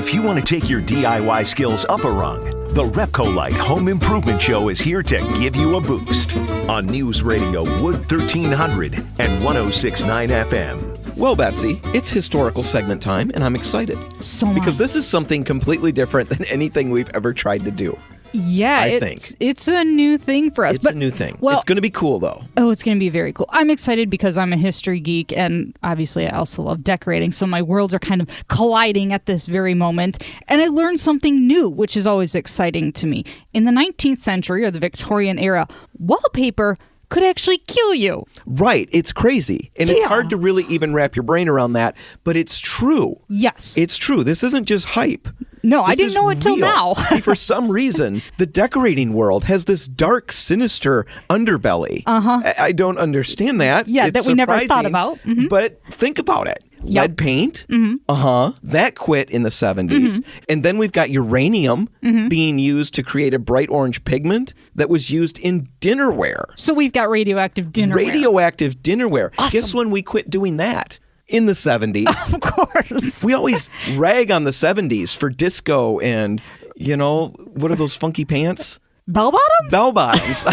If you want to take your DIY skills up a rung, the RepcoLite Home Improvement Show is here to give you a boost on News Radio Wood 1300 and 106.9 FM. Well, Betsy, it's historical segment time, and I'm excited. So much. Because this is something completely different than anything we've ever tried to do. Yeah, it's a new thing for us. It's a new thing. Well, it's going to be cool, though. Oh, it's going to be very cool. I'm excited because I'm a history geek, and obviously I also love decorating, so my worlds are kind of colliding at this very moment. And I learned something new, which is always exciting to me. In the 19th century, or the Victorian era, wallpaper could actually kill you. Right. It's crazy. And it's hard to really even wrap your brain around that, but it's true. Yes. It's true. This isn't just hype. No, I didn't know it till now. See, for some reason, the decorating world has this dark, sinister underbelly. I don't understand that. Yeah, it's that we never thought about. Mm-hmm. But think about it. Lead paint. That quit in the 70s. And then we've got uranium being used to create a bright orange pigment that was used in dinnerware. So we've got radioactive dinnerware. Radioactive dinnerware. Awesome. Guess when we quit doing that? In the 70s. Of course. We always rag on the 70s for disco and, what are those funky pants? Bell bottoms? Bell bottoms.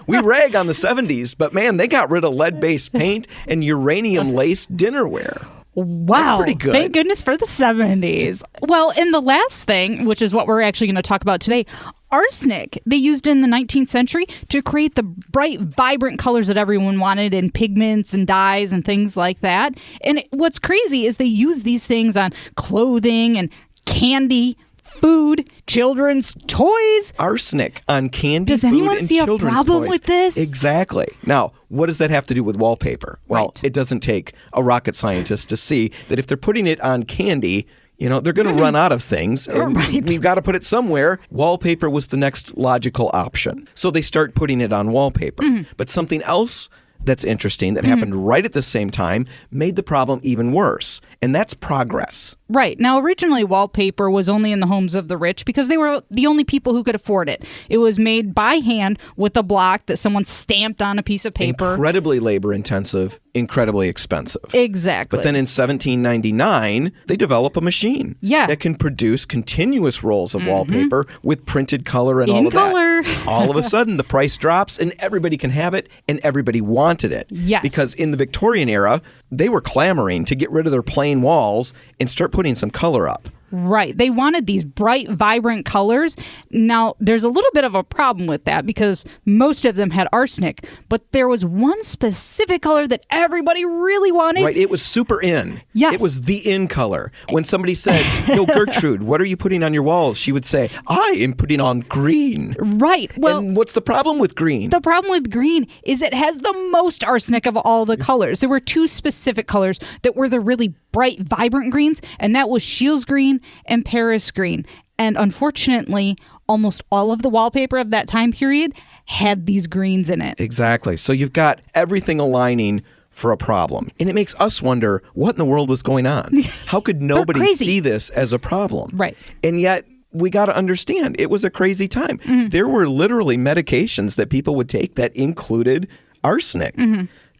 We rag on the 70s, but man, they got rid of lead-based paint and uranium-laced dinnerware. Wow. That's pretty good. Thank goodness for the 70s. Well, and the last thing, which is what we're actually going to talk about today, arsenic they used in the 19th century to create the bright, vibrant colors that everyone wanted in pigments and dyes and things like that. And what's crazy is they use these things on clothing and candy, food, children's toys. Arsenic on candy, Does anyone food, and see a children's problem toys. with this? Exactly. Now, what does that have to do with wallpaper? Well, Right. It doesn't take a rocket scientist to see that if they're putting it on candy, they're going to run out of things. And Right. we've got to put it somewhere. Wallpaper was the next logical option. So they start putting it on wallpaper. But something else that's interesting that happened right at the same time made the problem even worse. And that's progress. Right. Now, originally, wallpaper was only in the homes of the rich because they were the only people who could afford it. It was made by hand with a block that someone stamped on a piece of paper. Incredibly labor-intensive, incredibly expensive. Exactly. But then in 1799, they develop a machine that can produce continuous rolls of wallpaper with printed color and all of that. All of a sudden, the price drops and everybody can have it and everybody wanted it. Yes. Because in the Victorian era, they were clamoring to get rid of their plain walls and start putting some color up. Right. They wanted these bright, vibrant colors. Now, there's a little bit of a problem with that because most of them had arsenic, but there was one specific color that everybody really wanted. Right. It was super in. Yes. It was the in color. When somebody said, "Yo, Gertrude, what are you putting on your walls?" she would say, "I am putting on green." Right. Well, and what's the problem with green? The problem with green is it has the most arsenic of all the colors. There were two specific colors that were the really bright, vibrant greens, and that was Shields green and Paris green. And unfortunately, almost all of the wallpaper of that time period had these greens in it. Exactly. So you've got everything aligning for a problem. And it makes us wonder what in the world was going on. How could nobody see this as a problem? Right. And yet we got to understand it was a crazy time. There were literally medications that people would take that included arsenic.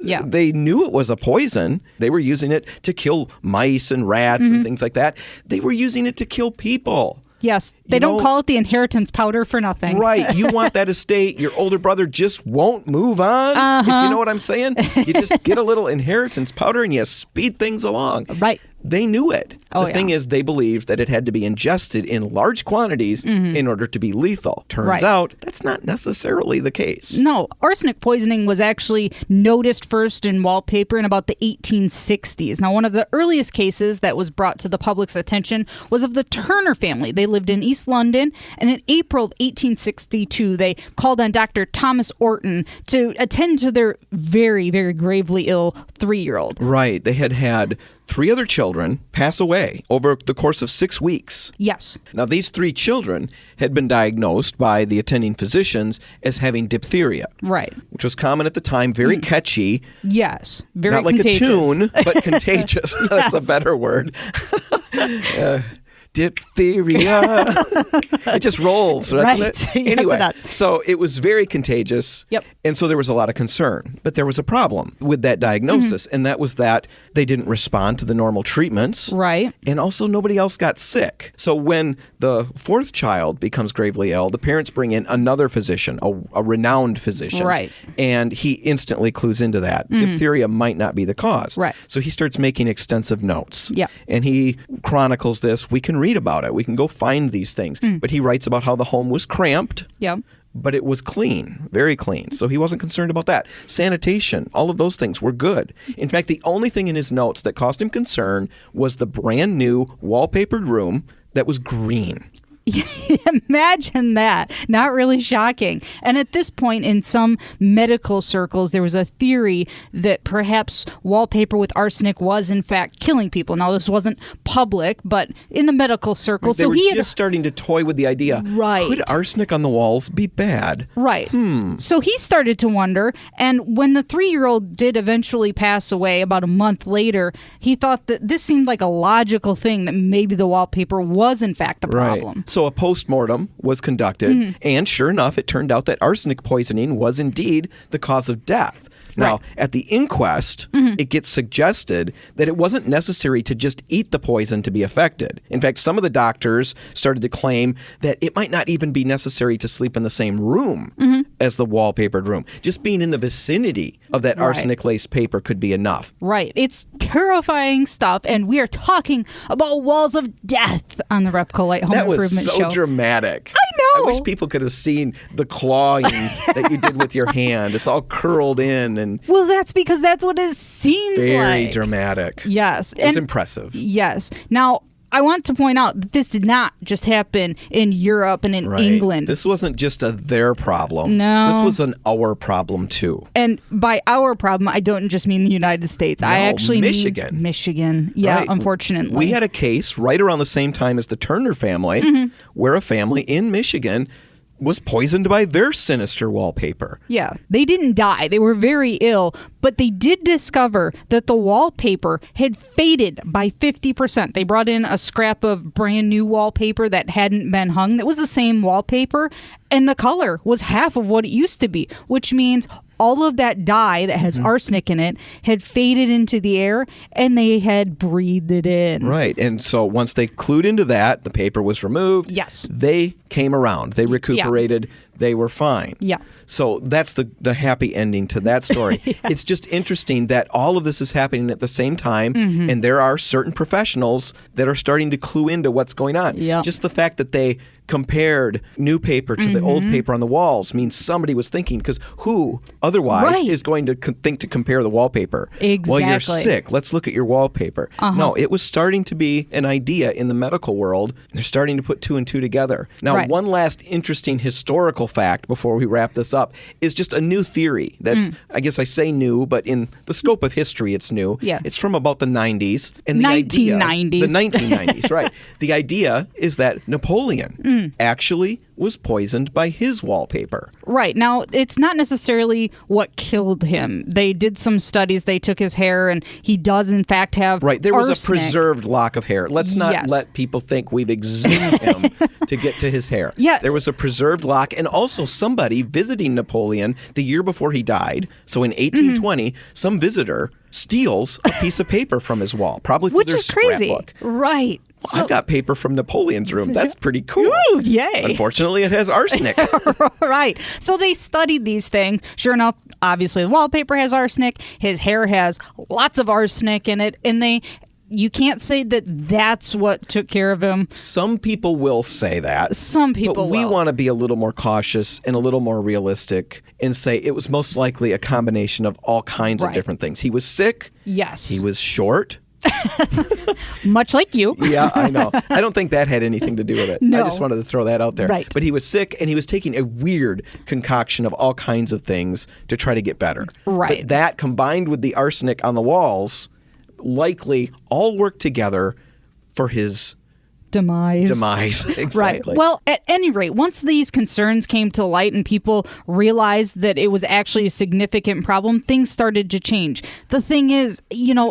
Yeah. They knew it was a poison. They were using it to kill mice and rats and things like that. They were using it to kill people. Yes. They don't call it the inheritance powder for nothing. Right. You want that estate. Your older brother just won't move on. If you know what I'm saying. You just get a little inheritance powder and you speed things along. Right. They knew it. The thing is, they believed that it had to be ingested in large quantities in order to be lethal. Turns out that's not necessarily the case. No, arsenic poisoning was actually noticed first in wallpaper in about the 1860s. Now, one of the earliest cases that was brought to the public's attention was of the Turner family. They lived in East London, and in April of 1862, they called on Dr. Thomas Orton to attend to their very, very gravely ill 3-year-old. Right. They had 3 other children pass away over the course of 6 weeks. Yes. Now, these 3 children had been diagnosed by the attending physicians as having diphtheria. Right. Which was common at the time, very catchy. Yes. Very Not like contagious. a tune, but contagious. That's a better word. Diphtheria. It just rolls, doesn't it? Yes, Anyway, it does. so it was very contagious. Yep. And so there was a lot of concern. But there was a problem with that diagnosis, and that was that They didn't respond to the normal treatments. Right. And also nobody else got sick. So when the fourth child becomes gravely ill, the parents bring in another physician, a renowned physician. Right. And he instantly clues into that. Diphtheria might not be the cause. Right. So he starts making extensive notes. Yeah. And he chronicles this. We can read about it. We can go find these things. But he writes about how the home was cramped. Yeah. But it was clean, very clean. So he wasn't concerned about that. Sanitation, all of those things were good. In fact, the only thing in his notes that caused him concern was the brand new wallpapered room that was green. Imagine that. Not really shocking. And at this point, in some medical circles, there was a theory that perhaps wallpaper with arsenic was, in fact, killing people. Now, this wasn't public, but in the medical circles. They were just starting to toy with the idea. Right. Could arsenic on the walls be bad? Right. So he started to wonder. And when the 3-year-old did eventually pass away about a month later, he thought that this seemed like a logical thing, that maybe the wallpaper was, in fact, the problem. Right. So a postmortem was conducted, and sure enough, it turned out that arsenic poisoning was indeed the cause of death. Now, at the inquest, it gets suggested that it wasn't necessary to just eat the poison to be affected. In fact, some of the doctors started to claim that it might not even be necessary to sleep in the same room as the wallpapered room. Just being in the vicinity of that arsenic-laced paper could be enough. Right. It's terrifying stuff, and we are talking about walls of death on the RepcoLite Home Improvement Show. That was so dramatic. I know. I wish people could have seen the clawing that you did with your hand. It's all curled in and well, that's because that's what it seems like. very dramatic. Yes. It was impressive. Yes. Now, I want to point out that this did not just happen in Europe and in England. This wasn't just a their problem. No. This was an our problem, too. And by our problem, I don't just mean the United States. No, I actually Michigan. mean Michigan. Yeah, Right. unfortunately. We had a case right around the same time as the Turner family where a family in Michigan was poisoned by their sinister wallpaper. Yeah, they didn't die. They were very ill, but they did discover that the wallpaper had faded by 50%. They brought in a scrap of brand new wallpaper that hadn't been hung. That was the same wallpaper, and the color was half of what it used to be, which means all of that dye that has arsenic in it had faded into the air, and they had breathed it in. Right. And so once they clued into that, the paper was removed. Yes. They came around. They recuperated. They were fine. Yeah. So that's the happy ending to that story. It's just interesting that all of this is happening at the same time, and there are certain professionals that are starting to clue into what's going on. Yep. Just the fact that they compared new paper to the old paper on the walls means somebody was thinking, because who otherwise is going to think to compare the wallpaper? Exactly. Well, you're sick. Let's look at your wallpaper. No, it was starting to be an idea in the medical world. They're starting to put 2 and 2 together. Now, one last interesting historical fact before we wrap this up is just a new theory that's, I guess I say new, but in the scope of history, it's new. Yeah. It's from about the 90s. And the 1990s. Idea, the 1990s, right. The idea is that Napoleon actually was poisoned by his wallpaper. Right. Now, it's not necessarily what killed him. They did some studies. They took his hair, and he does, in fact, have Right. There was arsenic. a preserved lock of hair. Let's not let people think we've exhumed him to get to his hair. Yeah. There was a preserved lock, and also somebody visiting Napoleon the year before he died. So in 1820, some visitor steals a piece of paper from his wall, probably for Which their is crazy. scrapbook. Right. I've got paper from Napoleon's room. That's pretty cool. Ooh, yay. Unfortunately, it has arsenic. Right. So they studied these things. Sure enough, obviously the wallpaper has arsenic. His hair has lots of arsenic in it. And you can't say that that's what took care of him. Some people will say that. Some people But we will. want to be a little more cautious and a little more realistic and say it was most likely a combination of all kinds of different things. He was sick. Yes. He was short. Much like you. Yeah, I know. I don't think that had anything to do with it. No. I just wanted to throw that out there. Right. But he was sick, and he was taking a weird concoction of all kinds of things to try to get better. Right. But that combined with the arsenic on the walls likely all worked together for his Demise. Exactly. Right. Well, at any rate, once these concerns came to light and people realized that it was actually a significant problem, things started to change. The thing is,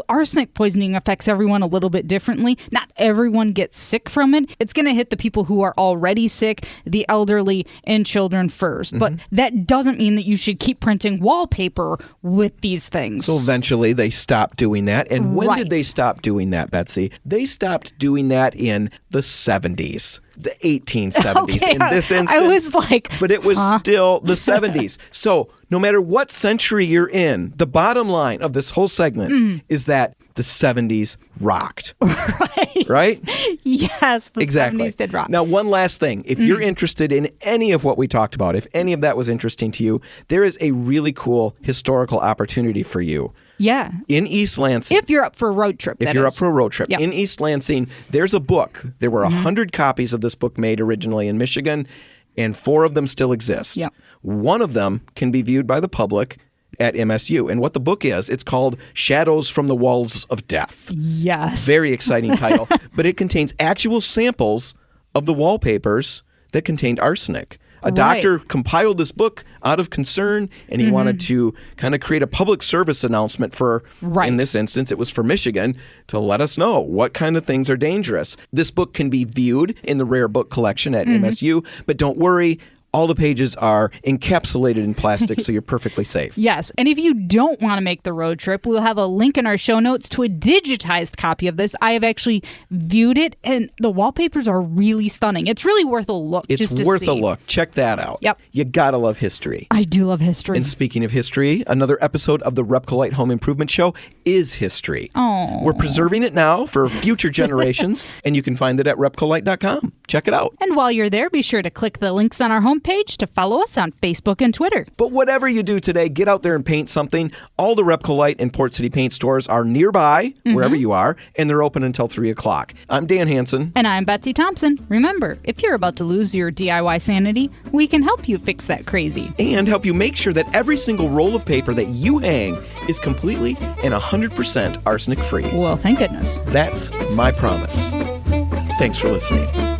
arsenic poisoning affects everyone a little bit differently. Not everyone gets sick from it. It's going to hit the people who are already sick, the elderly, and children first. But that doesn't mean that you should keep printing wallpaper with these things. So eventually they stopped doing that. And when did they stop doing that, Betsy? They stopped doing that in the 70s. The 1870s in this instance. I was like, but it was still the 70s. So no matter what century you're in, the bottom line of this whole segment is that the 70s rocked. Right? Yes, the exactly. 70s did rock. Now, one last thing. If you're interested in any of what we talked about, if any of that was interesting to you, there is a really cool historical opportunity for you. Yeah. In East Lansing. If you're up for a road trip, If you're up for a road trip. Yep. In East Lansing, there's a book. There were 100 copies of this book made originally in Michigan, and 4 of them still exist. Yep. One of them can be viewed by the public at MSU. And what the book is, it's called Shadows from the Walls of Death. Yes. Very exciting title. But it contains actual samples of the wallpapers that contained arsenic. A doctor compiled this book out of concern, and he wanted to kind of create a public service announcement for, in this instance, it was for Michigan, to let us know what kind of things are dangerous. This book can be viewed in the rare book collection at MSU, but don't worry. All the pages are encapsulated in plastic, so you're perfectly safe. Yes, and if you don't want to make the road trip, we'll have a link in our show notes to a digitized copy of this. I have actually viewed it, and the wallpapers are really stunning. It's really worth a look. It's just to worth see. a look. Check that out. Yep. You gotta love history. I do love history. And speaking of history, another episode of the RepcoLite Home Improvement Show is history. Oh. We're preserving it now for future generations, and you can find it at RepcoLite.com. Check it out. And while you're there, be sure to click the links on our homepage to follow us on Facebook and Twitter. But whatever you do today, get out there and paint something. All the RepcoLite and Port City paint stores are nearby, wherever you are, and they're open until 3 o'clock. I'm Dan Hansen. And I'm Betsy Thompson. Remember, if you're about to lose your DIY sanity, we can help you fix that crazy. And help you make sure that every single roll of paper that you hang is completely and 100% arsenic free. Well, thank goodness. That's my promise. Thanks for listening.